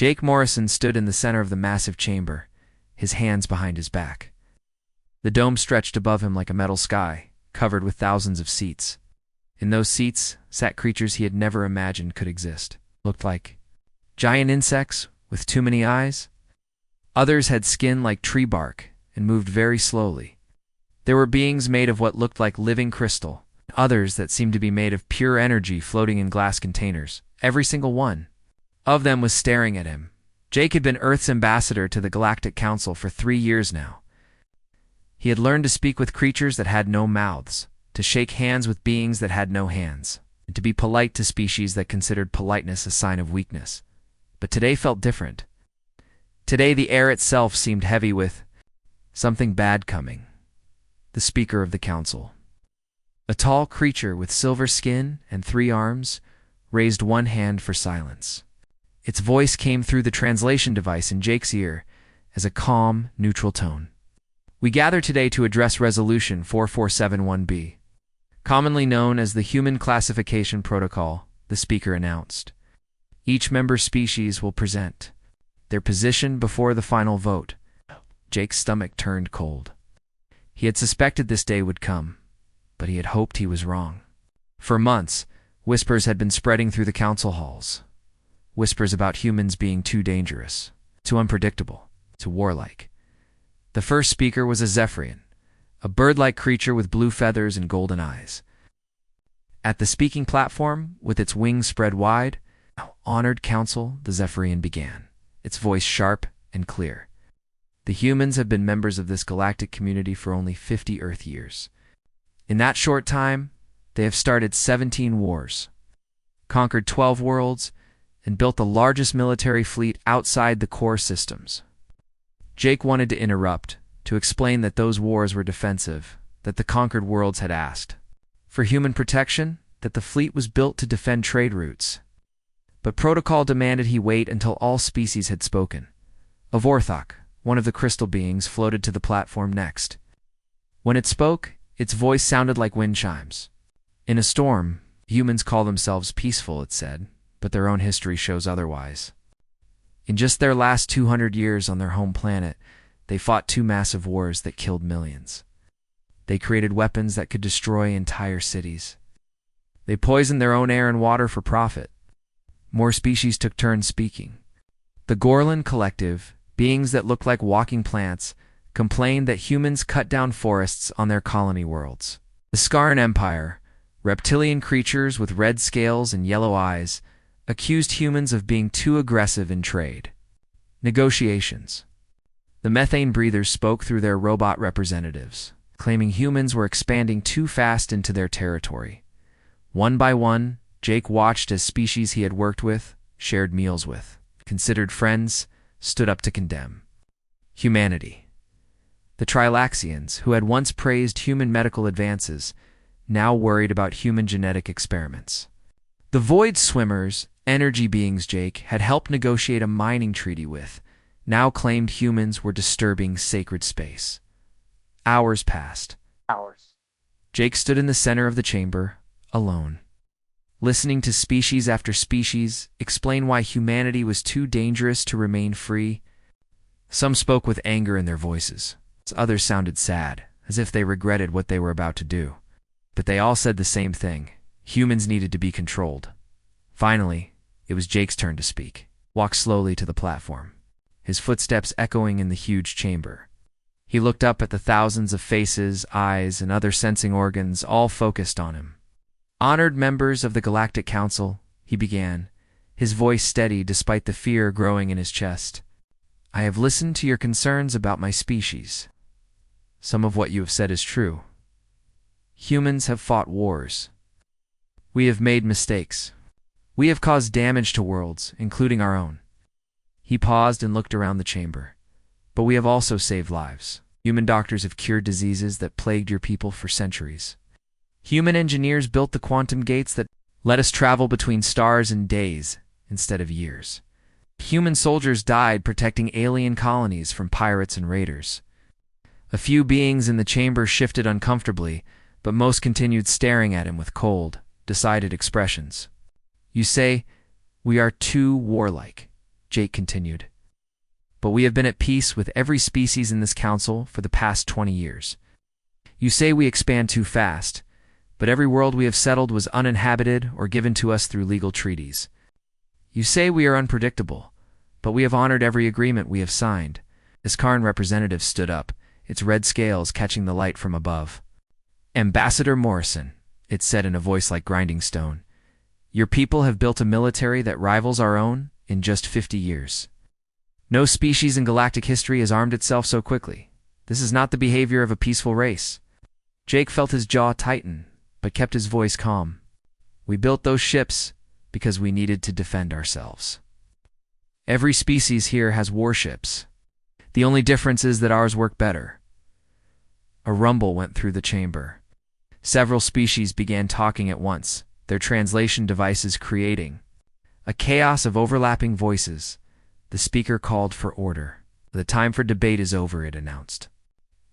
Jake Morrison stood in the center of the massive chamber, his hands behind his back. The dome stretched above him like a metal sky, covered with thousands of seats. In those seats sat creatures he had never imagined could exist. Looked like giant insects with too many eyes. Others had skin like tree bark and moved very slowly. There were beings made of what looked like living crystal, others that seemed to be made of pure energy floating in glass containers. Every single one of them was staring at him. Jake had been Earth's ambassador to the Galactic Council for 3 years now. He had learned to speak with creatures that had no mouths, to shake hands with beings that had no hands, and to be polite to species that considered politeness a sign of weakness. But today felt different. Today the air itself seemed heavy with something bad coming. The Speaker of the Council, a tall creature with silver skin and 3 arms, raised one hand for silence. Its voice came through the translation device in Jake's ear as a calm, neutral tone. We gather today to address Resolution 4471B, commonly known as the Human Classification Protocol, the speaker announced. Each member species will present their position before the final vote. Jake's stomach turned cold. He had suspected this day would come, but he had hoped he was wrong. For months, whispers had been spreading through the council halls. Whispers about humans being too dangerous, too unpredictable, too warlike. The first speaker was a Zephyrian, a bird-like creature with blue feathers and golden eyes. At the speaking platform, with its wings spread wide, honored council, the Zephyrian began, its voice sharp and clear. The humans have been members of this galactic community for only 50 Earth years. In that short time, they have started 17 wars, conquered 12 worlds, and built the largest military fleet outside the core systems. Jake wanted to interrupt, to explain that those wars were defensive, that the conquered worlds had asked for human protection, that the fleet was built to defend trade routes. But protocol demanded he wait until all species had spoken. Vorthok, one of the crystal beings, floated to the platform next. When it spoke, its voice sounded like wind chimes. In a storm, humans call themselves peaceful, it said, but their own history shows otherwise. In just their last 200 years on their home planet, they fought 2 massive wars that killed millions. They created weapons that could destroy entire cities. They poisoned their own air and water for profit. More species took turns speaking. The Gorlan Collective, beings that looked like walking plants, complained that humans cut down forests on their colony worlds. The Scarran Empire, reptilian creatures with red scales and yellow eyes, accused humans of being too aggressive in trade. Negotiations. The methane breathers spoke through their robot representatives, claiming humans were expanding too fast into their territory. One by one, Jake watched as species he had worked with, shared meals with, considered friends, stood up to condemn. Humanity. The Trilaxians, who had once praised human medical advances, now worried about human genetic experiments. The Void Swimmers, energy beings Jake had helped negotiate a mining treaty with, now claimed humans were disturbing sacred space. Hours passed. Jake stood in the center of the chamber, alone, listening to species after species explain why humanity was too dangerous to remain free. Some spoke with anger in their voices. Others sounded sad, as if they regretted what they were about to do. But they all said the same thing. Humans needed to be controlled. Finally, it was Jake's turn to speak. Walked slowly to the platform, his footsteps echoing in the huge chamber. He looked up at the thousands of faces, eyes, and other sensing organs all focused on him. Honored members of the Galactic Council, he began, his voice steady despite the fear growing in his chest. I have listened to your concerns about my species. Some of what you have said is true. Humans have fought wars. We have made mistakes. We have caused damage to worlds, including our own. He paused and looked around the chamber. But we have also saved lives. Human doctors have cured diseases that plagued your people for centuries. Human engineers built the quantum gates that let us travel between stars in days instead of years. Human soldiers died protecting alien colonies from pirates and raiders. A few beings in the chamber shifted uncomfortably, but most continued staring at him with cold, decided expressions. You say, we are too warlike. Jake continued. But we have been at peace with every species in this council for the past 20 years. You say we expand too fast, but every world we have settled was uninhabited or given to us through legal treaties. You say we are unpredictable, but we have honored every agreement we have signed. This Karn representative stood up, its red scales catching the light from above. Ambassador Morrison, it said in a voice like grinding stone, your people have built a military that rivals our own in just 50 years. No species in galactic history has armed itself so quickly. This is not the behavior of a peaceful race. Jake felt his jaw tighten, but kept his voice calm. We built those ships because we needed to defend ourselves. Every species here has warships. The only difference is that ours work better. A rumble went through the chamber. Several species began talking at once, their translation devices creating a chaos of overlapping voices. The speaker called for order. The time for debate is over, it announced.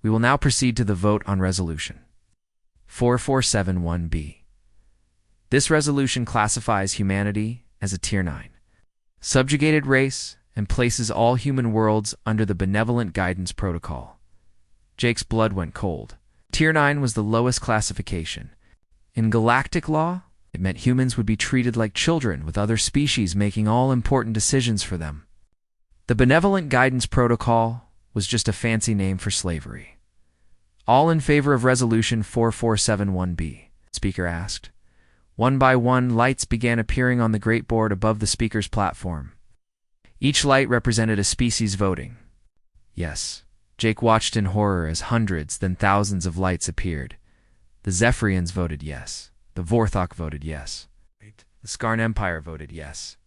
We will now proceed to the vote on resolution 4471B. This resolution classifies humanity as a Tier 9 subjugated race and places all human worlds under the Benevolent Guidance Protocol. Jake's blood went cold. Tier 9 was the lowest classification. In galactic law, it meant humans would be treated like children, with other species making all important decisions for them. The Benevolent Guidance Protocol was just a fancy name for slavery. All in favor of Resolution 4471B? Speaker asked. One by one, lights began appearing on the great board above the speaker's platform. Each light represented a species voting. Yes. Jake watched in horror as hundreds, then thousands of lights appeared. The Zephyrians voted yes. The Vorthok voted yes. The Skarn Empire voted yes.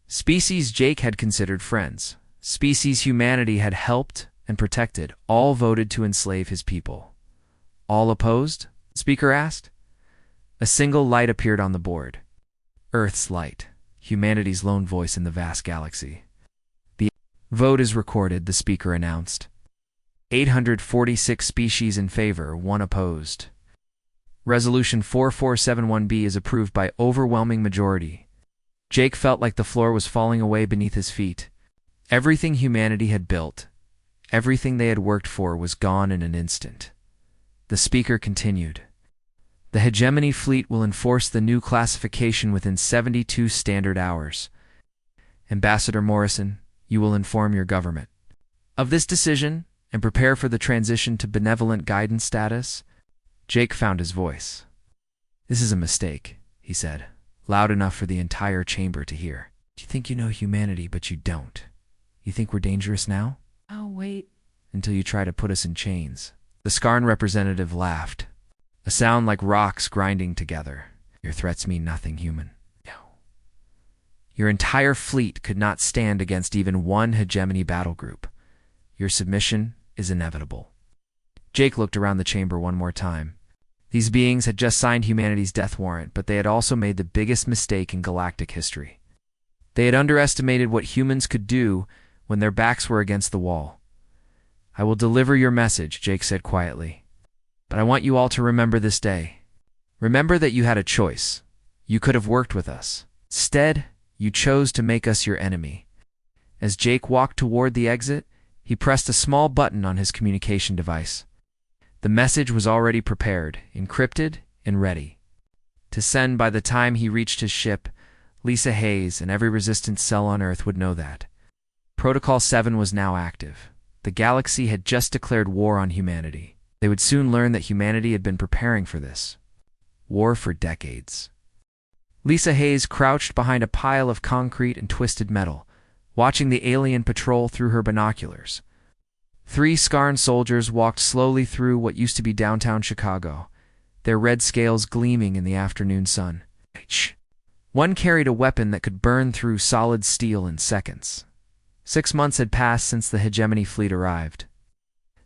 Species Jake had considered friends, species humanity had helped and protected, all voted to enslave his people. All opposed? The speaker asked. A single light appeared on the board. Earth's light, humanity's lone voice in the vast galaxy. The vote is recorded, the speaker announced. 846 species in favor, 1 opposed. Resolution 4471B is approved by overwhelming majority. Jake felt like the floor was falling away beneath his feet. Everything humanity had built, everything they had worked for, was gone in an instant. The speaker continued. The hegemony fleet will enforce the new classification within 72 standard hours. Ambassador Morrison, you will inform your government of this decision and prepare for the transition to benevolent guidance status. Jake found his voice. This is a mistake, he said, loud enough for the entire chamber to hear. You think you know humanity, but you don't. You think we're dangerous now? Oh, wait. Until you try to put us in chains. The Skarn representative laughed, a sound like rocks grinding together. Your threats mean nothing, human. No. Your entire fleet could not stand against even one hegemony battle group. Your submission is inevitable. Jake looked around the chamber one more time. These beings had just signed humanity's death warrant, but they had also made the biggest mistake in galactic history. They had underestimated what humans could do when their backs were against the wall. I will deliver your message, Jake said quietly. But I want you all to remember this day. Remember that you had a choice. You could have worked with us. Instead, you chose to make us your enemy. As Jake walked toward the exit, he pressed a small button on his communication device. The message was already prepared, encrypted, and ready to send by the time he reached his ship. Lisa Hayes and every resistance cell on Earth would know that. Protocol 7 was now active. The galaxy had just declared war on humanity. They would soon learn that humanity had been preparing for this war for decades. Lisa Hayes crouched behind a pile of concrete and twisted metal, watching the alien patrol through her binoculars. 3 Skarn soldiers walked slowly through what used to be downtown Chicago, their red scales gleaming in the afternoon sun. One carried a weapon that could burn through solid steel in seconds. 6 months had passed since the hegemony fleet arrived.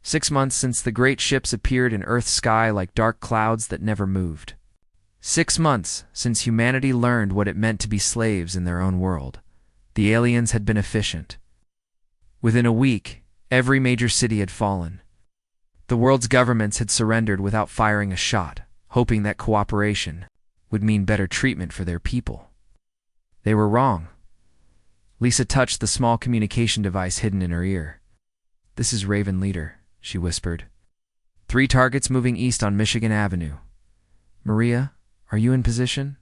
6 months since the great ships appeared in Earth's sky like dark clouds that never moved. 6 months since humanity learned what it meant to be slaves in their own world. The aliens had been efficient. Within a week, every major city had fallen. The world's governments had surrendered without firing a shot, hoping that cooperation would mean better treatment for their people. They were wrong. Lisa touched the small communication device hidden in her ear. "This is Raven Leader," she whispered. "3 targets moving east on Michigan Avenue. Maria, are you in position?"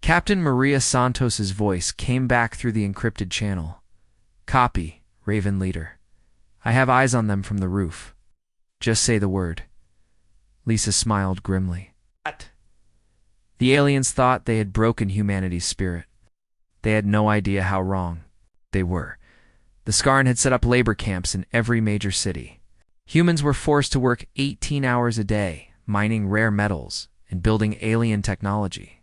Captain Maria Santos's voice came back through the encrypted channel. "Copy, Raven Leader. I have eyes on them from the roof. Just say the word." Lisa smiled grimly. "What?" The aliens thought they had broken humanity's spirit. They had no idea how wrong they were. The Skarn had set up labor camps in every major city. Humans were forced to work 18 hours a day, mining rare metals and building alien technology.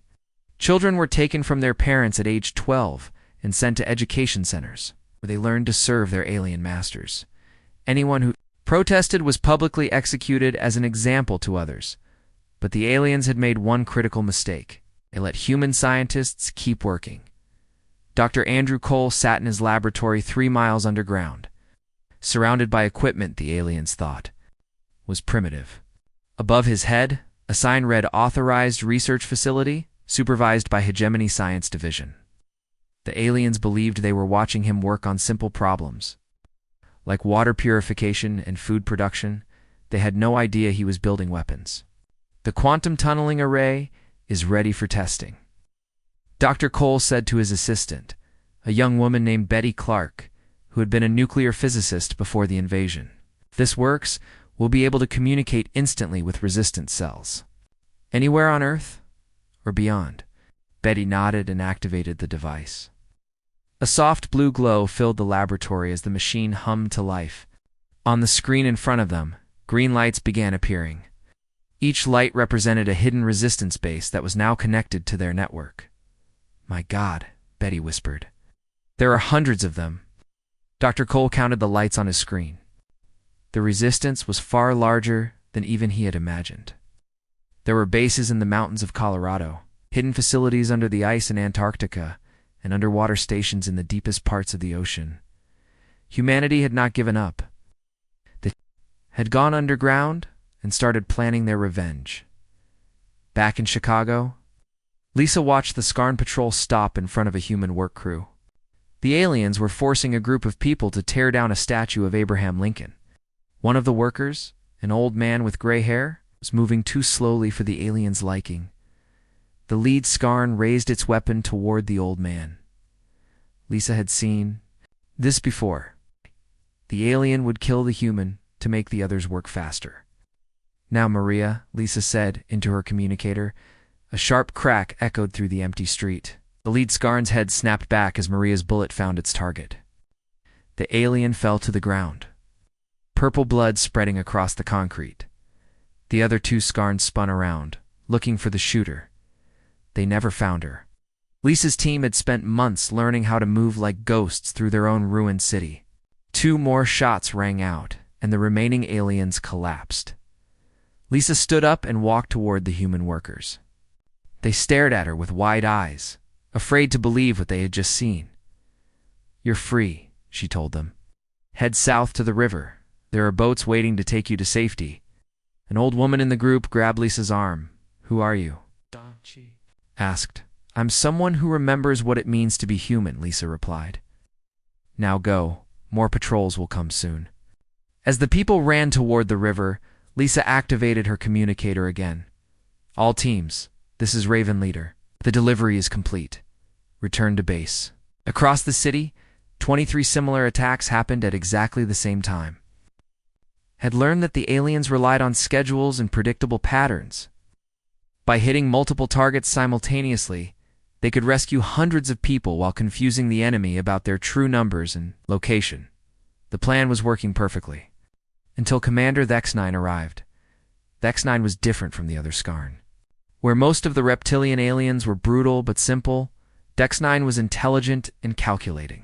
Children were taken from their parents at age 12 and sent to education centers, where they learned to serve their alien masters. Anyone who protested was publicly executed as an example to others. But the aliens had made one critical mistake. They let human scientists keep working. Dr. Andrew Cole sat in his laboratory 3 miles underground, surrounded by equipment the aliens thought was primitive. Above his head, a sign read Authorized Research Facility, supervised by Hegemony Science Division. The aliens believed they were watching him work on simple problems, like water purification and food production. They had no idea he was building weapons. "The quantum tunneling array is ready for testing," Dr. Cole said to his assistant, a young woman named Betty Clark, who had been a nuclear physicist before the invasion. "If this works, we'll be able to communicate instantly with resistance cells. Anywhere on Earth or beyond." Betty nodded and activated the device. A soft blue glow filled the laboratory as the machine hummed to life. On the screen in front of them, green lights began appearing. Each light represented a hidden resistance base that was now connected to their network. "My God," Betty whispered. "There are hundreds of them." Dr. Cole counted the lights on his screen. The resistance was far larger than even he had imagined. There were bases in the mountains of Colorado, hidden facilities under the ice in Antarctica, and underwater stations in the deepest parts of the ocean. Humanity had not given up. They had gone underground and started planning their revenge. Back in Chicago, Lisa watched the Skarn patrol stop in front of a human work crew. The aliens were forcing a group of people to tear down a statue of Abraham Lincoln. One of the workers, an old man with gray hair, was moving too slowly for the aliens' liking. The lead Skarn raised its weapon toward the old man. Lisa had seen this before. The alien would kill the human to make the others work faster. "Now, Maria," Lisa said into her communicator. A sharp crack echoed through the empty street. The lead Skarn's head snapped back as Maria's bullet found its target. The alien fell to the ground, purple blood spreading across the concrete. The other 2 Skarns spun around, looking for the shooter. They never found her. Lisa's team had spent months learning how to move like ghosts through their own ruined city. 2 more shots rang out, and the remaining aliens collapsed. Lisa stood up and walked toward the human workers. They stared at her with wide eyes, afraid to believe what they had just seen. "You're free," she told them. "Head south to the river. There are boats waiting to take you to safety." An old woman in the group grabbed Lisa's arm. "Who are you?" she asked. "I'm someone who remembers what it means to be human," Lisa replied. "Now go. More patrols will come soon." As the people ran toward the river, Lisa activated her communicator again. "All teams, this is Raven Leader. The delivery is complete. Return to base." Across the city, 23 similar attacks happened at exactly the same time. Had learned that the aliens relied on schedules and predictable patterns. By hitting multiple targets simultaneously, they could rescue hundreds of people while confusing the enemy about their true numbers and location. The plan was working perfectly. Until Commander X9 arrived. X9 was different from the other Skarn. Where most of the reptilian aliens were brutal but simple, X9 was intelligent and calculating.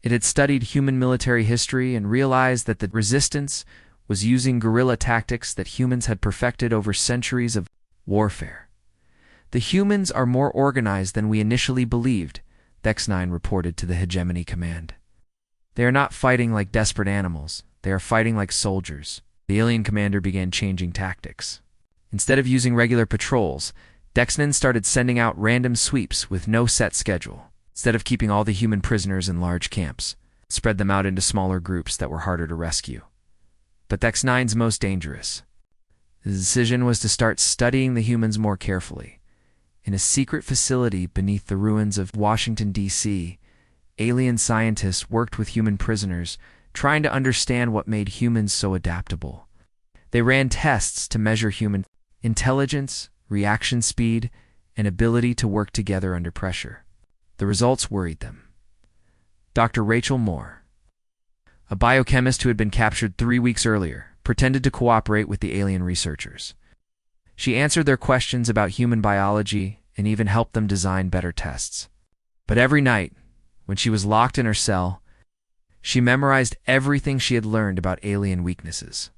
It had studied human military history and realized that the resistance was using guerrilla tactics that humans had perfected over centuries of warfare. "The humans are more organized than we initially believed," X9 reported to the Hegemony Command. "They are not fighting like desperate animals. They are fighting like soldiers." The alien commander began changing tactics. Instead of using regular patrols, Dexnan started sending out random sweeps with no set schedule. Instead of keeping all the human prisoners in large camps, spread them out into smaller groups that were harder to rescue. But X9's most dangerous. The decision was to start studying the humans more carefully. In a secret facility beneath the ruins of Washington, D.C., alien scientists worked with human prisoners, trying to understand what made humans so adaptable. They ran tests to measure human intelligence, reaction speed, and ability to work together under pressure. The results worried them. Dr. Rachel Moore, a biochemist who had been captured 3 weeks earlier, pretended to cooperate with the alien researchers. She answered their questions about human biology and even helped them design better tests. But every night, when she was locked in her cell, she memorized everything she had learned about alien weaknesses.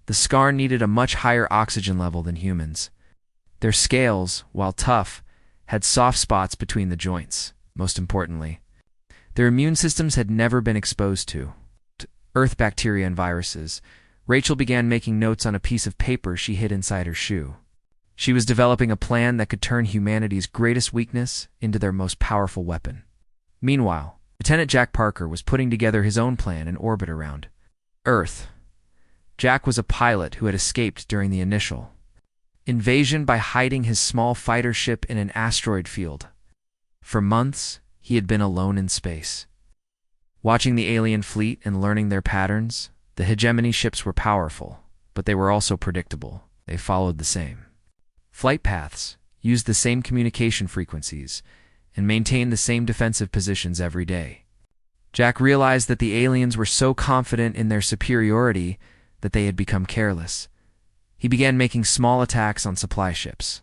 The Scar needed a much higher oxygen level than humans. Their scales, while tough, had soft spots between the joints. Most importantly, their immune systems had never been exposed to Earth bacteria and viruses. Rachel began making notes on a piece of paper she hid inside her shoe. She was developing a plan that could turn humanity's greatest weakness into their most powerful weapon. Meanwhile, Lieutenant Jack Parker was putting together his own plan in orbit around Earth. Jack was a pilot who had escaped during the initial invasion by hiding his small fighter ship in an asteroid field. For months, he had been alone in space. Watching the alien fleet and learning their patterns, the hegemony ships were powerful, but they were also predictable. They followed the same flight paths, used the same communication frequencies, and maintained the same defensive positions every day. Jack realized that the aliens were so confident in their superiority that they had become careless. He began making small attacks on supply ships,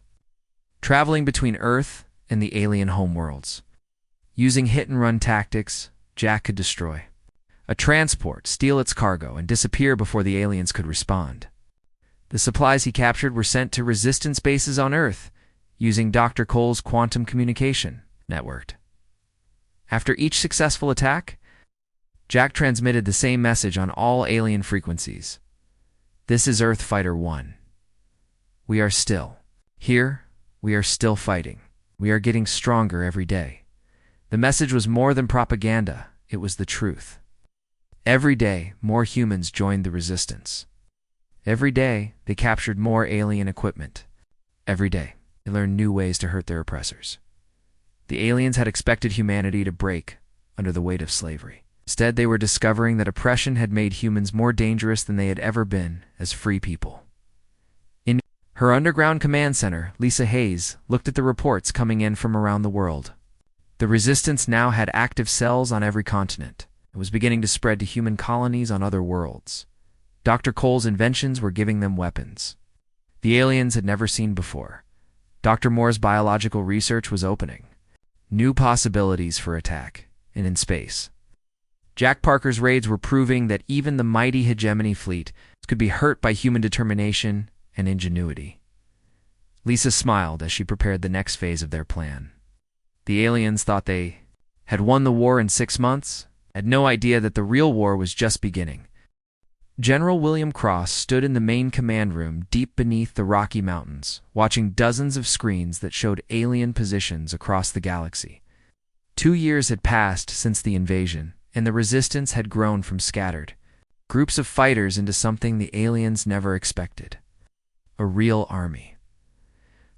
traveling between Earth and the alien homeworlds. Using hit-and-run tactics, Jack could destroy a transport, steal its cargo, and disappear before the aliens could respond. The supplies he captured were sent to resistance bases on Earth, using Dr. Cole's quantum communication network. After each successful attack, Jack transmitted the same message on all alien frequencies. This is Earth Fighter 1. We are still here. We are still fighting. We are getting stronger every day. The message was more than propaganda. It was the truth. Every day, more humans joined the resistance. Every day, they captured more alien equipment. Every day, they learned new ways to hurt their oppressors. The aliens had expected humanity to break under the weight of slavery. Instead, they were discovering that oppression had made humans more dangerous than they had ever been as free people. In her underground command center, Lisa Hayes looked at the reports coming in from around the world. The resistance now had active cells on every continent. It was beginning to spread to human colonies on other worlds. Dr. Cole's inventions were giving them weapons the aliens had never seen before. Dr. Moore's biological research was opening new possibilities for attack, and in space. Jack Parker's raids were proving that even the mighty hegemony fleet could be hurt by human determination and ingenuity. Lisa smiled as she prepared the next phase of their plan. The aliens thought they had won the war in 6 months, had no idea that the real war was just beginning. General William Cross stood in the main command room deep beneath the Rocky Mountains, watching dozens of screens that showed alien positions across the galaxy. 2 years had passed since the invasion, and the resistance had grown from scattered groups of fighters into something the aliens never expected: a real army.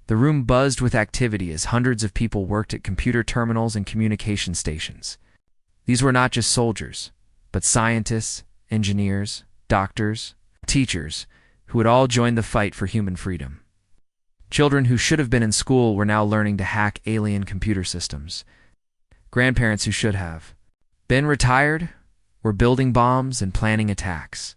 The room buzzed with activity as hundreds of people worked at computer terminals and communication stations. These were not just soldiers, but scientists, engineers, doctors, teachers, who had all joined the fight for human freedom. Children who should have been in school were now learning to hack alien computer systems. Grandparents who should have been retired were building bombs and planning attacks.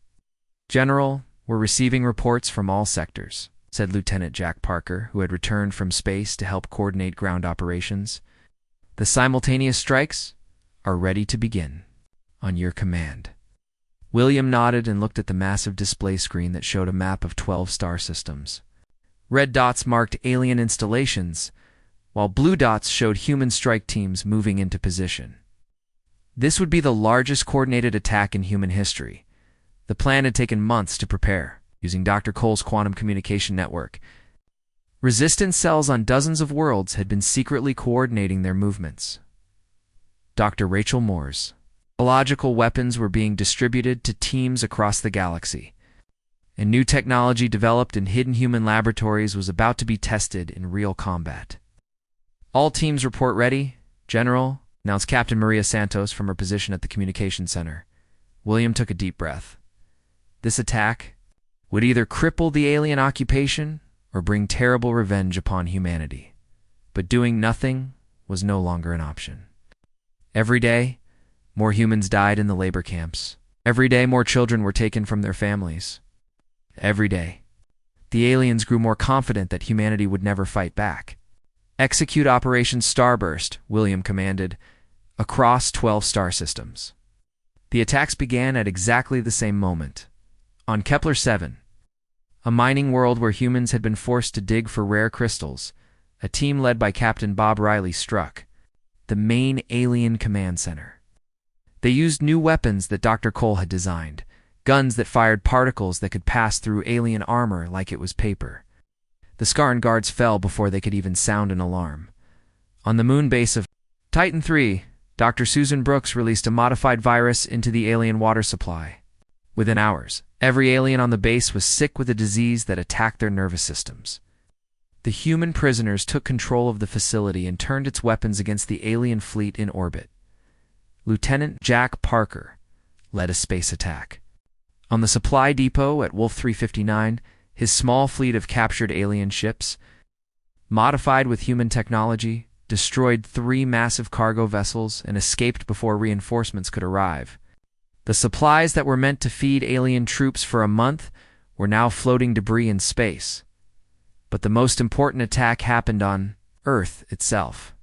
General, we're receiving reports from all sectors, said Lieutenant Jack Parker, who had returned from space to help coordinate ground operations. The simultaneous strikes are ready to begin. On your command. William nodded and looked at the massive display screen that showed a map of 12 star systems. Red dots marked alien installations, while blue dots showed human strike teams moving into position. This would be the largest coordinated attack in human history. The plan had taken months to prepare, using Dr. Cole's quantum communication network. Resistance cells on dozens of worlds had been secretly coordinating their movements. Dr. Rachel Moore's. Biological weapons were being distributed to teams across the galaxy, and new technology developed in hidden human laboratories was about to be tested in real combat. All teams report ready, General, announced Captain Maria Santos from her position at the communication center. William took a deep breath. This attack would either cripple the alien occupation or bring terrible revenge upon humanity. But doing nothing was no longer an option. Every day, more humans died in the labor camps. Every day, more children were taken from their families. Every day, the aliens grew more confident that humanity would never fight back. Execute Operation Starburst, William commanded, across 12 star systems. The attacks began at exactly the same moment. On Kepler 7, a mining world where humans had been forced to dig for rare crystals, a team led by Captain Bob Riley struck the main alien command center. They used new weapons that Dr. Cole had designed, guns that fired particles that could pass through alien armor like it was paper. The Scarran guards fell before they could even sound an alarm. On the moon base of Titan III, Dr. Susan Brooks released a modified virus into the alien water supply. Within hours, every alien on the base was sick with a disease that attacked their nervous systems. The human prisoners took control of the facility and turned its weapons against the alien fleet in orbit. Lieutenant Jack Parker led a space attack. On the supply depot at Wolf 359, his small fleet of captured alien ships, modified with human technology, destroyed 3 massive cargo vessels and escaped before reinforcements could arrive. The supplies that were meant to feed alien troops for a month were now floating debris in space. But the most important attack happened on Earth itself.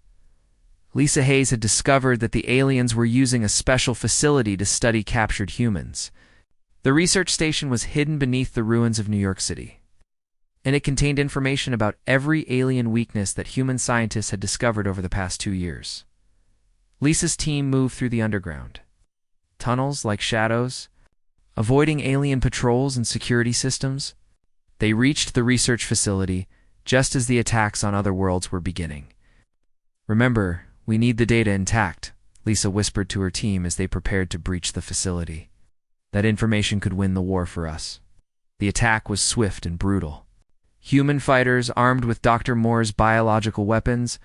Lisa Hayes had discovered that the aliens were using a special facility to study captured humans. The research station was hidden beneath the ruins of New York City, and it contained information about every alien weakness that human scientists had discovered over the past 2 years. Lisa's team moved through the underground tunnels like shadows, avoiding alien patrols and security systems. They reached the research facility just as the attacks on other worlds were beginning. "Remember, we need the data intact," Lisa whispered to her team as they prepared to breach the facility. "That information could win the war for us." The attack was swift and brutal. Human fighters armed with Dr. Moore's biological weapons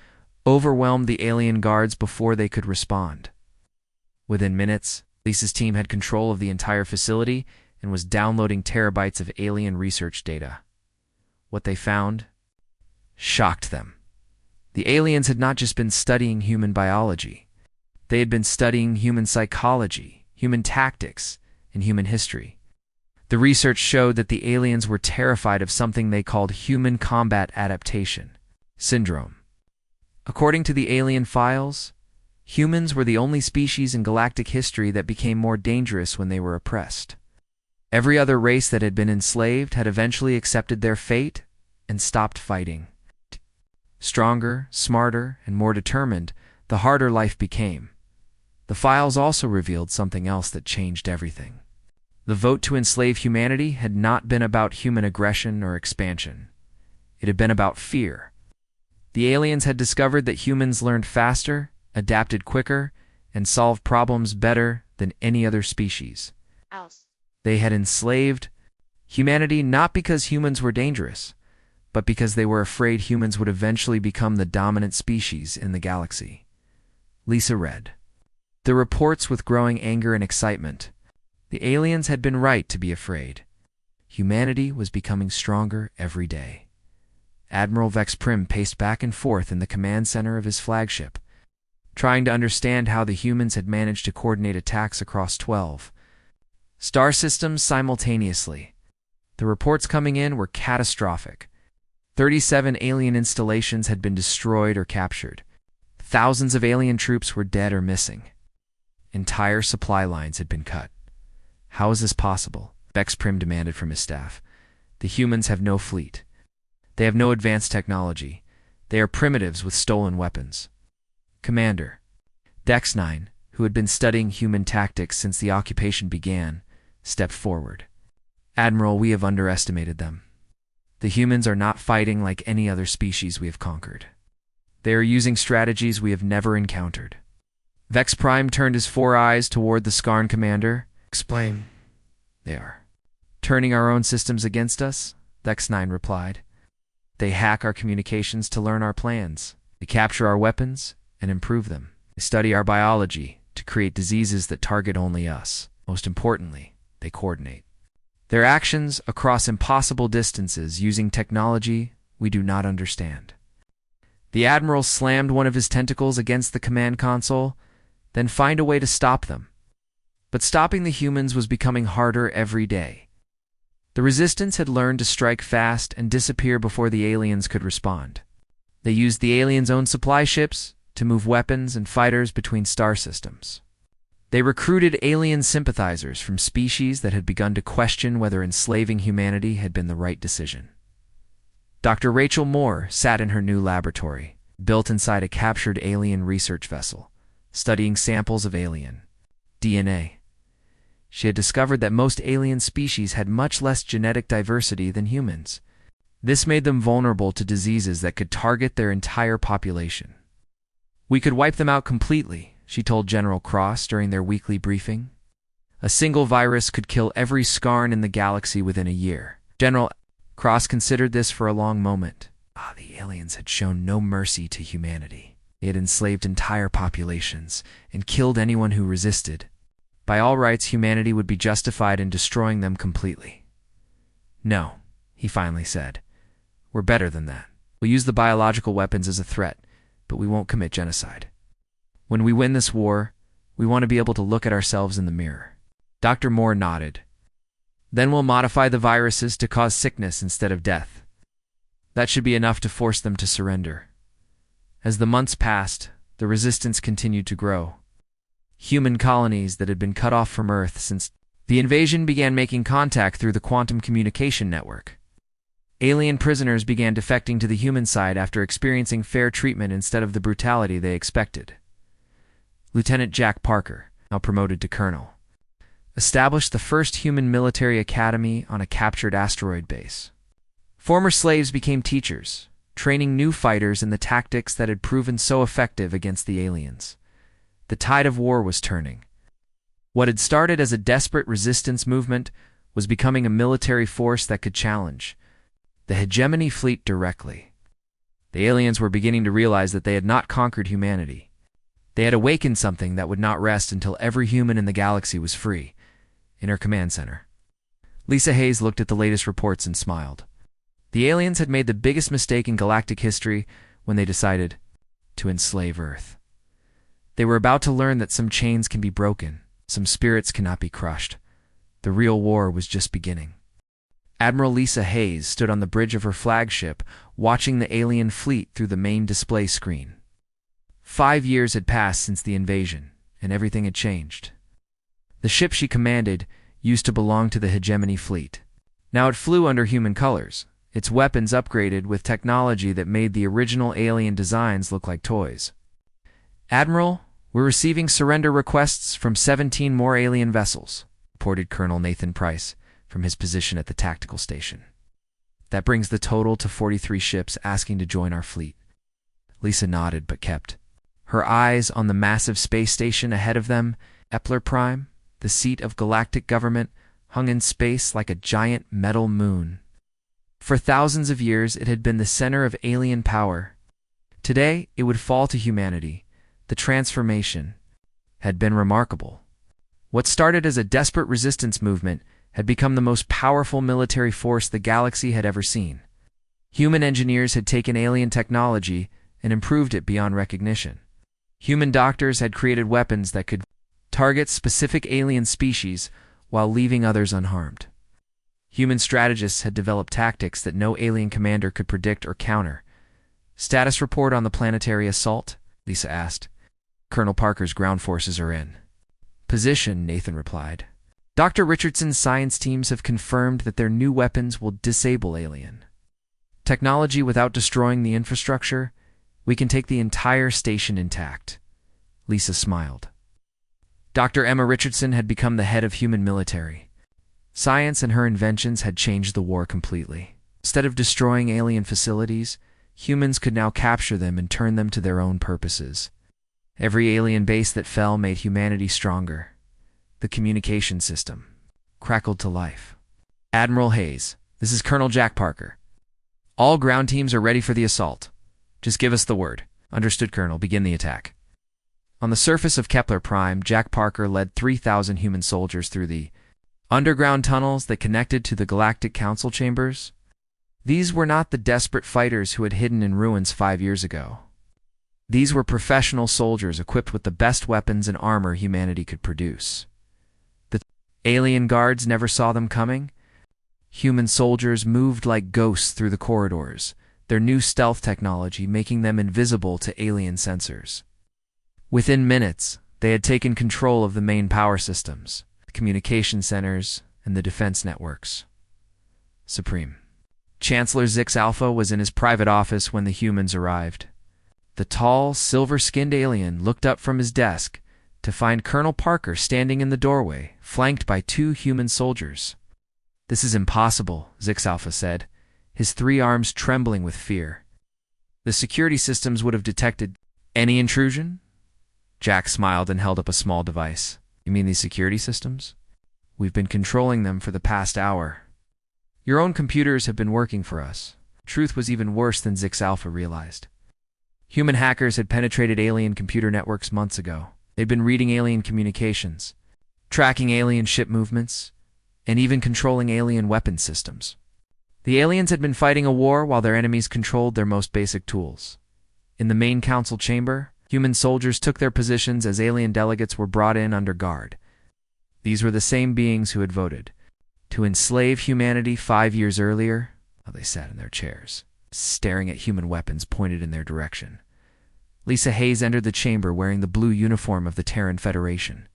overwhelmed the alien guards before they could respond. Within minutes, Lisa's team had control of the entire facility and was downloading terabytes of alien research data. What they found shocked them. The aliens had not just been studying human biology. They had been studying human psychology, human tactics, and human history. The research showed that the aliens were terrified of something they called human combat adaptation syndrome. According to the alien files, humans were the only species in galactic history that became more dangerous when they were oppressed. Every other race that had been enslaved had eventually accepted their fate and stopped fighting. Stronger, smarter, and more determined, the harder life became. The files also revealed something else that changed everything. The vote to enslave humanity had not been about human aggression or expansion. It had been about fear. The aliens had discovered that humans learned faster, adapted quicker, and solved problems better than any other species. They had enslaved humanity not because humans were dangerous, but because they were afraid humans would eventually become the dominant species in the galaxy. Lisa read the reports with growing anger and excitement. The aliens had been right to be afraid. Humanity was becoming stronger every day. Admiral Vex Prim paced back and forth in the command center of his flagship, trying to understand how the humans had managed to coordinate attacks across 12 star systems simultaneously. The reports coming in were catastrophic. 37 alien installations had been destroyed or captured. Thousands of alien troops were dead or missing. Entire supply lines had been cut. "How is this possible?" Vex Prim demanded from his staff. "The humans have no fleet. They have no advanced technology. They are primitives with stolen weapons." "Commander," Dex 9, who had been studying human tactics since the occupation began, stepped forward. "Admiral, we have underestimated them. The humans are not fighting like any other species we have conquered. They are using strategies we have never encountered. Vex Prime turned his 4 eyes toward the Skarn commander. Explain. They are turning our own systems against us, Vex 9 replied. They hack our communications to learn our plans. They capture our weapons and improve them. They study our biology to create diseases that target only us. Most importantly, they coordinate their actions across impossible distances using technology we do not understand. The Admiral slammed one of his tentacles against the command console, then found a way to stop them. But stopping the humans was becoming harder every day. The Resistance had learned to strike fast and disappear before the aliens could respond. They used the aliens' own supply ships to move weapons and fighters between star systems. They recruited alien sympathizers from species that had begun to question whether enslaving humanity had been the right decision. Dr. Rachel Moore sat in her new laboratory, built inside a captured alien research vessel, studying samples of alien DNA. She had discovered that most alien species had much less genetic diversity than humans. This made them vulnerable to diseases that could target their entire population. We could wipe them out completely, she told General Cross during their weekly briefing. A single virus could kill every Skarn in the galaxy within a year. General Cross considered this for a long moment. The aliens had shown no mercy to humanity. They had enslaved entire populations and killed anyone who resisted. By all rights, humanity would be justified in destroying them completely. No, he finally said. We're better than that. We'll use the biological weapons as a threat, but we won't commit genocide. When we win this war, we want to be able to look at ourselves in the mirror. Dr. Moore nodded. Then we'll modify the viruses to cause sickness instead of death. That should be enough to force them to surrender. As the months passed, the Resistance continued to grow. Human colonies that had been cut off from Earth since the invasion began making contact through the quantum communication network. Alien prisoners began defecting to the human side after experiencing fair treatment instead of the brutality they expected. Lieutenant Jack Parker, now promoted to colonel, established the first human military academy on a captured asteroid base. Former slaves became teachers, training new fighters in the tactics that had proven so effective against the aliens. The tide of war was turning. What had started as a desperate resistance movement was becoming a military force that could challenge the hegemony fleet directly. The aliens were beginning to realize that they had not conquered humanity. They had awakened something that would not rest until every human in the galaxy was free. In her command center, Lisa Hayes looked at the latest reports and smiled. The aliens had made the biggest mistake in galactic history when they decided to enslave Earth. They were about to learn that some chains can be broken, some spirits cannot be crushed. The real war was just beginning. Admiral Lisa Hayes stood on the bridge of her flagship, watching the alien fleet through the main display screen. 5 years had passed since the invasion, and everything had changed. The ship she commanded used to belong to the hegemony fleet. Now it flew under human colors, its weapons upgraded with technology that made the original alien designs look like toys. Admiral, we're receiving surrender requests from 17 more alien vessels, reported Colonel Nathan Price from his position at the tactical station. That brings the total to 43 ships asking to join our fleet. Lisa nodded but kept her eyes on the massive space station ahead of them. Epler Prime, the seat of galactic government, hung in space like a giant metal moon. For thousands of years, it had been the center of alien power. Today, it would fall to humanity. The transformation had been remarkable. What started as a desperate resistance movement had become the most powerful military force the galaxy had ever seen. Human engineers had taken alien technology and improved it beyond recognition. Human doctors had created weapons that could target specific alien species while leaving others unharmed. Human strategists had developed tactics that no alien commander could predict or counter. Status report on the planetary assault? Lisa asked. Colonel Parker's ground forces are in position, Nathan replied. Dr. Richardson's science teams have confirmed that their new weapons will disable alien technology without destroying the infrastructure. We can take the entire station intact. Lisa smiled. Dr. Emma Richardson had become the head of human military. Science and her inventions had changed the war completely. Instead of destroying alien facilities, humans could now capture them and turn them to their own purposes. Every alien base that fell made humanity stronger. The communication system crackled to life. Admiral Hayes, this is Colonel Jack Parker. All ground teams are ready for the assault. Just give us the word. Understood, Colonel. Begin the attack. On the surface of Kepler Prime, Jack Parker led 3,000 human soldiers through the underground tunnels that connected to the Galactic Council chambers. These were not the desperate fighters who had hidden in ruins 5 years ago. These were professional soldiers equipped with the best weapons and armor humanity could produce. The alien guards never saw them coming. Human soldiers moved like ghosts through the corridors, their new stealth technology making them invisible to alien sensors. Within minutes, they had taken control of the main power systems, the communication centers, and the defense networks. Supreme. Chancellor Zix Alpha was in his private office when the humans arrived. The tall, silver-skinned alien looked up from his desk to find Colonel Parker standing in the doorway, flanked by 2 human soldiers. "This is impossible," Zix Alpha said, his 3 arms trembling with fear. "The security systems would have detected any intrusion?" Jack smiled and held up a small device. "You mean these security systems? We've been controlling them for the past hour. Your own computers have been working for us." Truth was even worse than Zix Alpha realized. Human hackers had penetrated alien computer networks months ago. They'd been reading alien communications, tracking alien ship movements, and even controlling alien weapon systems. The aliens had been fighting a war while their enemies controlled their most basic tools. In the main council chamber, human soldiers took their positions as alien delegates were brought in under guard. These were the same beings who had voted to enslave humanity 5 years earlier. They sat in their chairs, staring at human weapons pointed in their direction. Lisa Hayes entered the chamber wearing the blue uniform of the Terran Federation,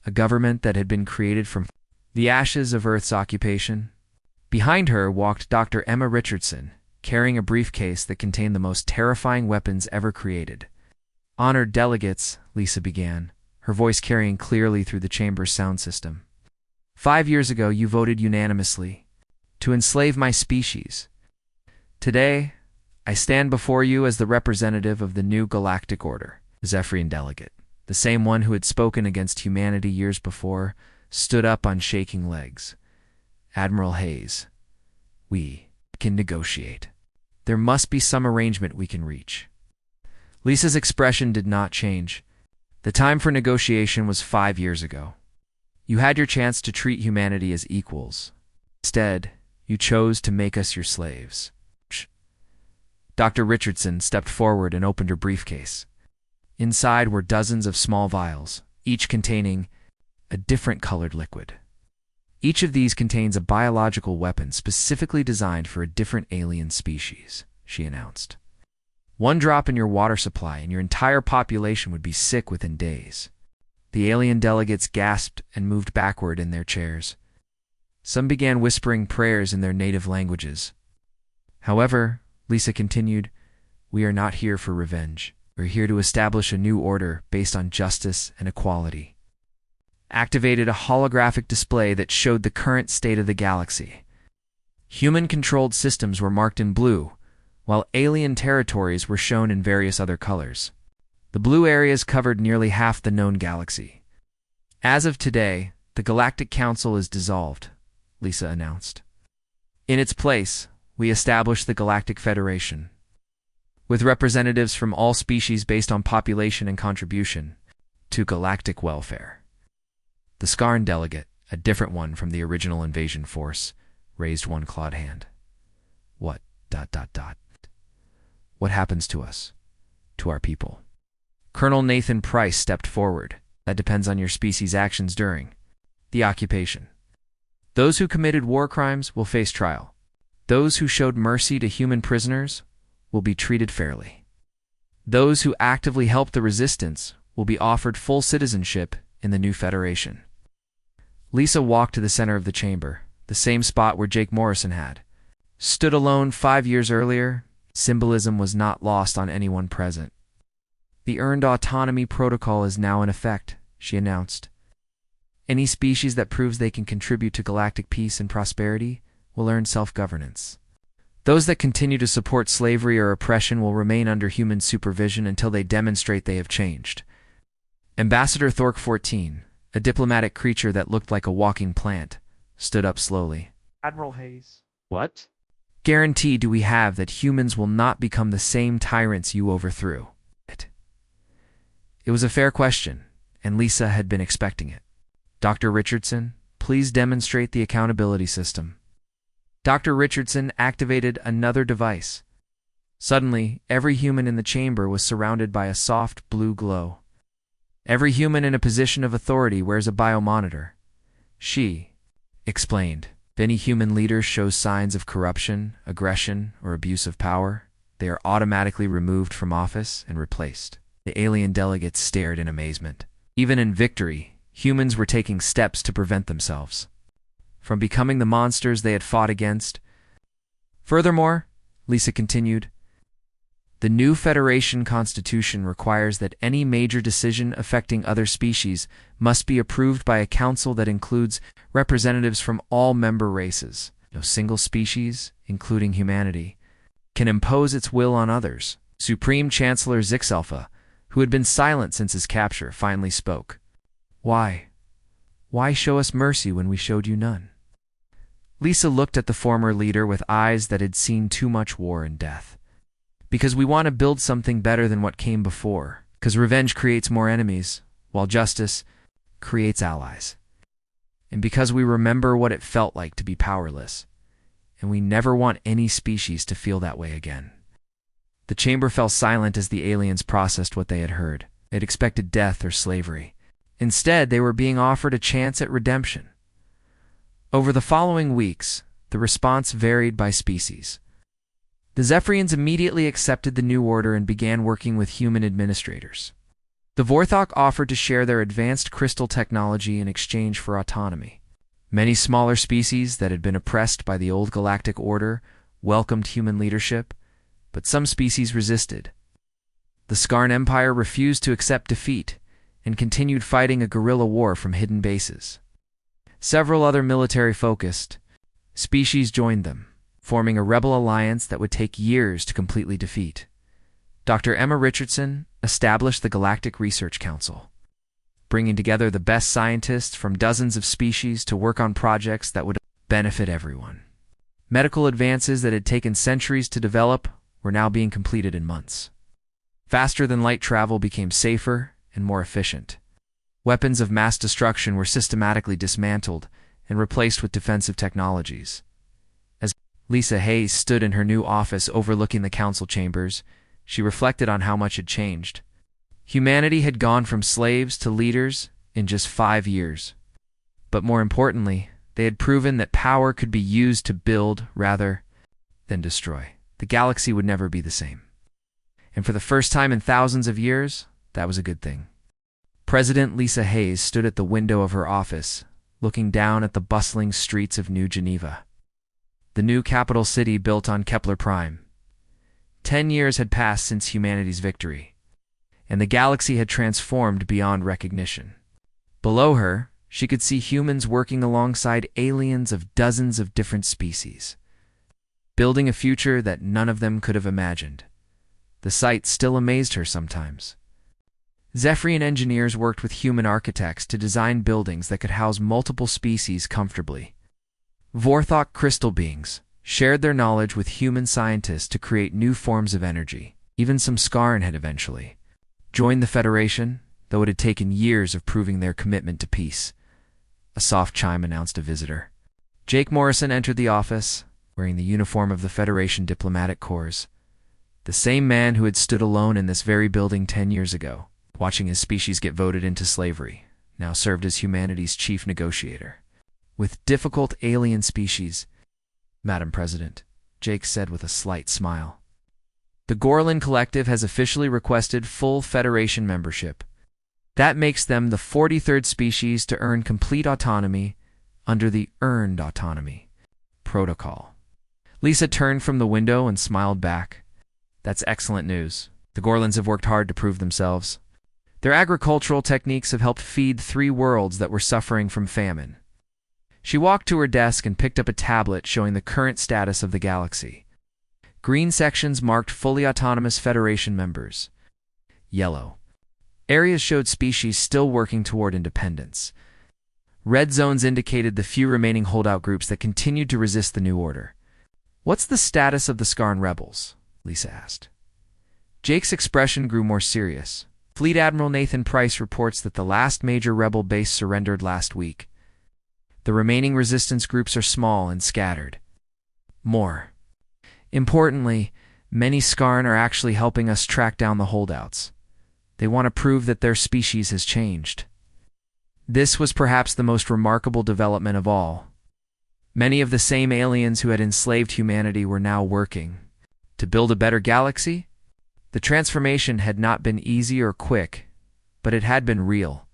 a government that had been created from the ashes of Earth's occupation. Behind her walked Dr. Emma Richardson, carrying a briefcase that contained the most terrifying weapons ever created. "Honored delegates," Lisa began, her voice carrying clearly through the chamber's sound system. 5 years ago, you voted unanimously to enslave my species. Today, I stand before you as the representative of the new Galactic Order. Zephyrian delegate, the same one who had spoken against humanity years before, stood up on shaking legs. "Admiral Hayes, we can negotiate. There must be some arrangement we can reach." Lisa's expression did not change. The time for negotiation was 5 years ago. You had your chance to treat humanity as equals. Instead, you chose to make us your slaves. Dr. Richardson stepped forward and opened her briefcase. Inside were dozens of small vials, each containing a different colored liquid. Each of these contains a biological weapon specifically designed for a different alien species, she announced. "One drop in your water supply and your entire population would be sick within days." The alien delegates gasped and moved backward in their chairs. Some began whispering prayers in their native languages. "However," Lisa continued, "we are not here for revenge. We're here to establish a new order based on justice and equality." Activated a holographic display that showed the current state of the galaxy. Human-controlled systems were marked in blue, while alien territories were shown in various other colors. The blue areas covered nearly half the known galaxy. "As of today, the Galactic Council is dissolved," Lisa announced. "In its place, we established the Galactic Federation, with representatives from all species based on population and contribution to galactic welfare." The Skarn delegate, a different one from the original invasion force, raised one clawed hand. What happens to us? To our people?" Colonel Nathan Price stepped forward. "That depends on your species' actions during the occupation. Those who committed war crimes will face trial. Those who showed mercy to human prisoners will be treated fairly. Those who actively helped the resistance will be offered full citizenship in the new Federation." Lisa walked to the center of the chamber, the same spot where Jake Morrison had stood alone 5 years earlier. Symbolism was not lost on anyone present. "The Earned Autonomy Protocol is now in effect," she announced. "Any species that proves they can contribute to galactic peace and prosperity will earn self-governance. Those that continue to support slavery or oppression will remain under human supervision until they demonstrate they have changed." Ambassador Thork 14, a diplomatic creature that looked like a walking plant, stood up slowly. Admiral Hayes. What? Guarantee do we have that humans will not become the same tyrants you overthrew? It was a fair question, and Lisa had been expecting it. Dr. Richardson, please demonstrate the accountability system. Dr. Richardson activated another device. Suddenly, every human in the chamber was surrounded by a soft blue glow. Every human in a position of authority wears a biomonitor. She explained, if any human leader shows signs of corruption, aggression, or abuse of power, they are automatically removed from office and replaced. The alien delegates stared in amazement. Even in victory, humans were taking steps to prevent themselves from becoming the monsters they had fought against. Furthermore, Lisa continued, the new Federation Constitution requires that any major decision affecting other species must be approved by a council that includes representatives from all member races. No single species, including humanity, can impose its will on others. Supreme Chancellor Zixalpha, who had been silent since his capture, finally spoke. Why? Why show us mercy when we showed you none? Lisa looked at the former leader with eyes that had seen too much war and death. Because we want to build something better than what came before. Because revenge creates more enemies, while justice creates allies. And because we remember what it felt like to be powerless. And we never want any species to feel that way again. The chamber fell silent as the aliens processed what they had heard. They had expected death or slavery. Instead, they were being offered a chance at redemption. Over the following weeks, the response varied by species. The Zephyrians immediately accepted the new order and began working with human administrators. The Vorthok offered to share their advanced crystal technology in exchange for autonomy. Many smaller species that had been oppressed by the old Galactic order welcomed human leadership, but some species resisted. The Skarn Empire refused to accept defeat and continued fighting a guerrilla war from hidden bases. Several other military-focused species joined them, forming a rebel alliance that would take years to completely defeat. Dr. Emma Richardson established the Galactic Research Council, bringing together the best scientists from dozens of species to work on projects that would benefit everyone. Medical advances that had taken centuries to develop were now being completed in months. Faster-than-light travel became safer and more efficient. Weapons of mass destruction were systematically dismantled and replaced with defensive technologies. As Lisa Hayes stood in her new office overlooking the council chambers, she reflected on how much had changed. Humanity had gone from slaves to leaders in just 5 years. But more importantly, they had proven that power could be used to build rather than destroy. The galaxy would never be the same. And for the first time in thousands of years, that was a good thing. President Lisa Hayes stood at the window of her office, looking down at the bustling streets of New Geneva, the new capital city built on Kepler Prime. 10 years had passed since humanity's victory, and the galaxy had transformed beyond recognition. Below her, she could see humans working alongside aliens of dozens of different species, building a future that none of them could have imagined. The sight still amazed her sometimes. Zephyrian engineers worked with human architects to design buildings that could house multiple species comfortably. Vorthok crystal beings shared their knowledge with human scientists to create new forms of energy. Even some Skarn had eventually joined the Federation, though it had taken years of proving their commitment to peace. A soft chime announced a visitor. Jake Morrison entered the office, wearing the uniform of the Federation Diplomatic Corps. The same man who had stood alone in this very building 10 years ago, watching his species get voted into slavery, now served as humanity's chief negotiator. With difficult alien species, Madam President, Jake said with a slight smile. The Gorlin Collective has officially requested full Federation membership. That makes them the 43rd species to earn complete autonomy under the Earned Autonomy Protocol. Lisa turned from the window and smiled back. That's excellent news. The Gorlins have worked hard to prove themselves. Their agricultural techniques have helped feed 3 worlds that were suffering from famine. She walked to her desk and picked up a tablet showing the current status of the galaxy. Green sections marked fully autonomous Federation members. Yellow, Areas showed species still working toward independence. Red zones indicated the few remaining holdout groups that continued to resist the new order. "What's the status of the Skarn rebels?" Lisa asked. Jake's expression grew more serious. Fleet Admiral Nathan Price reports that the last major rebel base surrendered last week. The remaining resistance groups are small and scattered. More importantly, many Skarn are actually helping us track down the holdouts. They want to prove that their species has changed. This was perhaps the most remarkable development of all. Many of the same aliens who had enslaved humanity were now working to build a better galaxy. The transformation had not been easy or quick, but it had been real.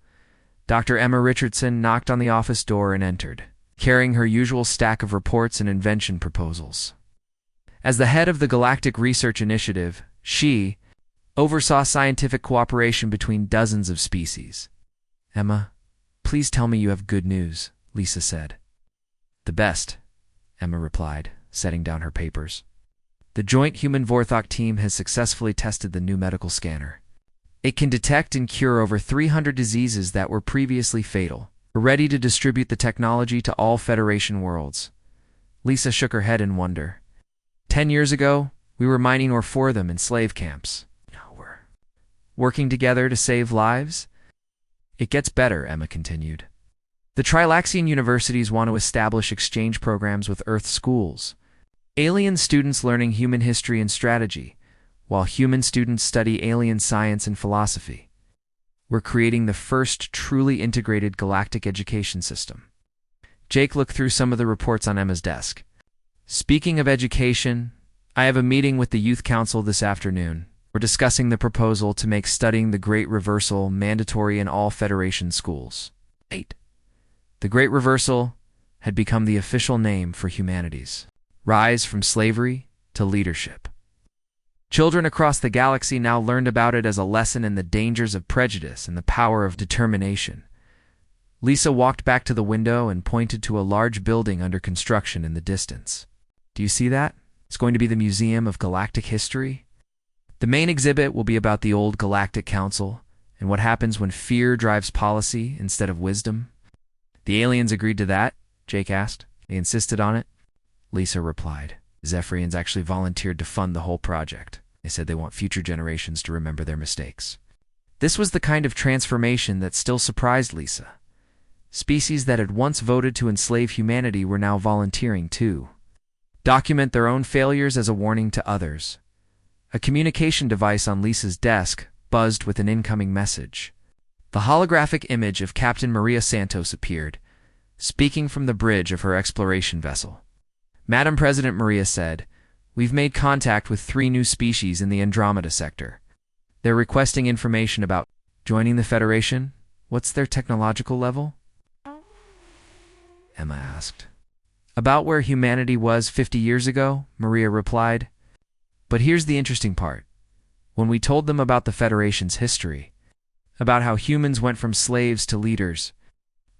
Dr. Emma Richardson knocked on the office door and entered, carrying her usual stack of reports and invention proposals. As the head of the Galactic Research Initiative, she oversaw scientific cooperation between dozens of species. "Emma, please tell me you have good news," Lisa said. "The best," Emma replied, setting down her papers. "The Joint Human Vorthok team has successfully tested the new medical scanner. It can detect and cure over 300 diseases that were previously fatal. We're ready to distribute the technology to all Federation worlds." Lisa shook her head in wonder. 10 years ago, we were mining ore for them in slave camps. Now we're working together to save lives? "It gets better," Emma continued. "The Trilaxian universities want to establish exchange programs with Earth schools. Alien students learning human history and strategy, while human students study alien science and philosophy. We're creating the first truly integrated galactic education system." Jake looked through some of the reports on Emma's desk. "Speaking of education, I have a meeting with the Youth Council this afternoon. We're discussing the proposal to make studying the Great Reversal mandatory in all Federation schools." 8. The Great Reversal had become the official name for humanity's rise from slavery to leadership. Children across the galaxy now learned about it as a lesson in the dangers of prejudice and the power of determination. Lisa walked back to the window and pointed to a large building under construction in the distance. "Do you see that? It's going to be the Museum of Galactic History. The main exhibit will be about the old Galactic Council and what happens when fear drives policy instead of wisdom." "The aliens agreed to that?" Jake asked. "They insisted on it?" Lisa replied. "Zephyrians actually volunteered to fund the whole project. They said they want future generations to remember their mistakes." This was the kind of transformation that still surprised Lisa. Species that had once voted to enslave humanity were now volunteering too. Document their own failures as a warning to others. A communication device on Lisa's desk buzzed with an incoming message. The holographic image of Captain Maria Santos appeared, speaking from the bridge of her exploration vessel. "Madam President," Maria said, "we've made contact with 3 new species in the Andromeda sector. They're requesting information about joining the Federation. What's their technological level?" Emma asked. "About where humanity was 50 years ago," Maria replied. "But here's the interesting part. When we told them about the Federation's history, about how humans went from slaves to leaders,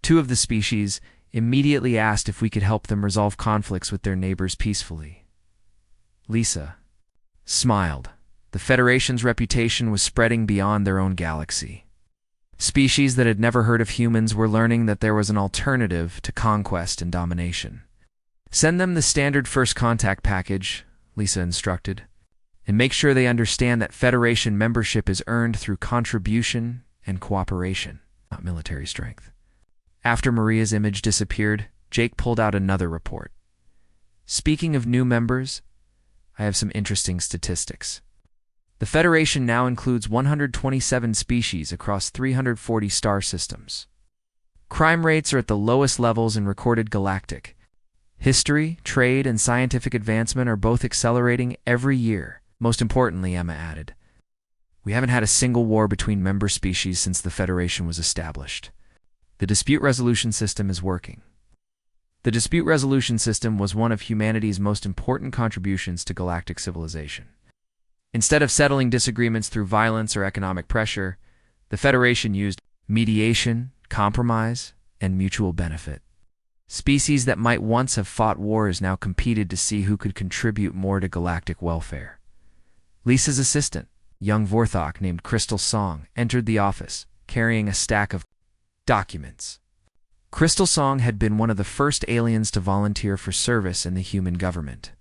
2 of the species immediately asked if we could help them resolve conflicts with their neighbors peacefully." Lisa smiled. The Federation's reputation was spreading beyond their own galaxy. Species that had never heard of humans were learning that there was an alternative to conquest and domination. "Send them the standard first contact package," Lisa instructed, "and make sure they understand that Federation membership is earned through contribution and cooperation, not military strength." After Maria's image disappeared, Jake pulled out another report. "Speaking of new members, I have some interesting statistics. The Federation now includes 127 species across 340 star systems. Crime rates are at the lowest levels in recorded galactic. History, trade, and scientific advancement are both accelerating every year. Most importantly," Emma added, "we haven't had a single war between member species since the Federation was established. The dispute resolution system is working." The dispute resolution system was one of humanity's most important contributions to galactic civilization. Instead of settling disagreements through violence or economic pressure, the Federation used mediation, compromise, and mutual benefit. Species that might once have fought wars now competed to see who could contribute more to galactic welfare. Lisa's assistant, Young Vorthok named Crystal Song entered the office, carrying a stack of documents. Crystal Song had been one of the first aliens to volunteer for service in the human government,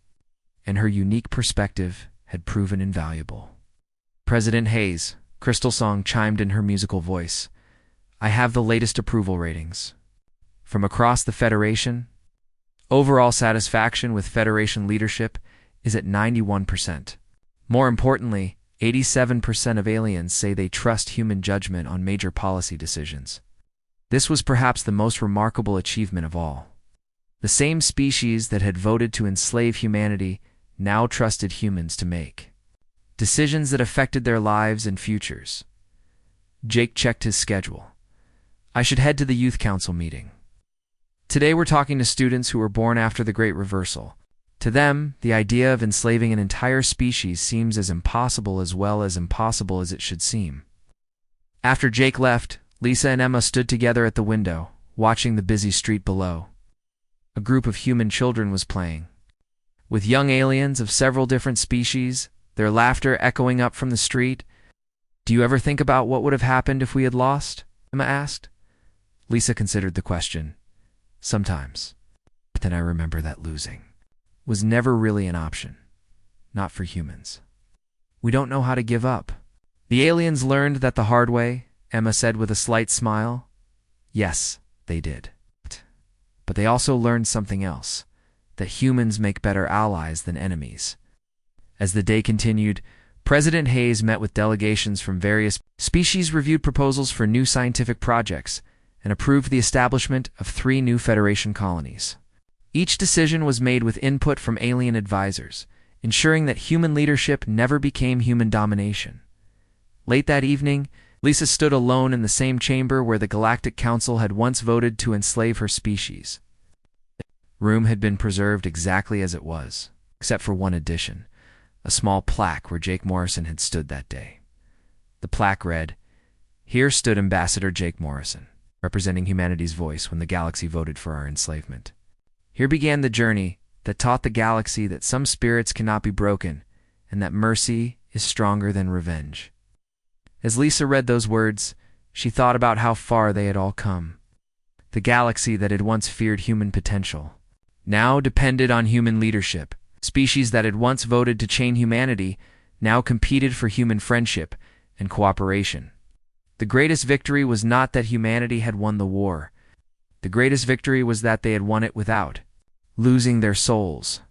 and her unique perspective had proven invaluable. President Hayes, Crystal Song chimed in her musical voice, "I have the latest approval ratings. From across the Federation, overall satisfaction with Federation leadership is at 91%. More importantly, 87% of aliens say they trust human judgment on major policy decisions. This was perhaps the most remarkable achievement of all. The same species that had voted to enslave humanity now trusted humans to make decisions that affected their lives and futures." Jake checked his schedule. "I should head to the Youth Council meeting. Today we're talking to students who were born after the Great Reversal. To them, the idea of enslaving an entire species seems as impossible as well as impossible as it should seem." After Jake left, Lisa and Emma stood together at the window, watching the busy street below. A group of human children was playing, with young aliens of several different species, their laughter echoing up from the street. "Do you ever think about what would have happened if we had lost?" Emma asked. Lisa considered the question. "Sometimes. But then I remember that losing was never really an option. Not for humans. We don't know how to give up. The aliens learned that the hard way," Emma said with a slight smile. "Yes, they did. But they also learned something else, that humans make better allies than enemies." As the day continued, President Hayes met with delegations from various species, reviewed proposals for new scientific projects, and approved the establishment of 3 new Federation colonies. Each decision was made with input from alien advisors, ensuring that human leadership never became human domination. Late that evening, Lisa stood alone in the same chamber where the Galactic Council had once voted to enslave her species. The room had been preserved exactly as it was, except for one addition, a small plaque where Jake Morrison had stood that day. The plaque read, "Here stood Ambassador Jake Morrison, representing humanity's voice when the galaxy voted for our enslavement. Here began the journey that taught the galaxy that some spirits cannot be broken, and that mercy is stronger than revenge." As Lisa read those words, she thought about how far they had all come. The galaxy that had once feared human potential now depended on human leadership. Species that had once voted to chain humanity now competed for human friendship and cooperation. The greatest victory was not that humanity had won the war. The greatest victory was that they had won it without losing their souls.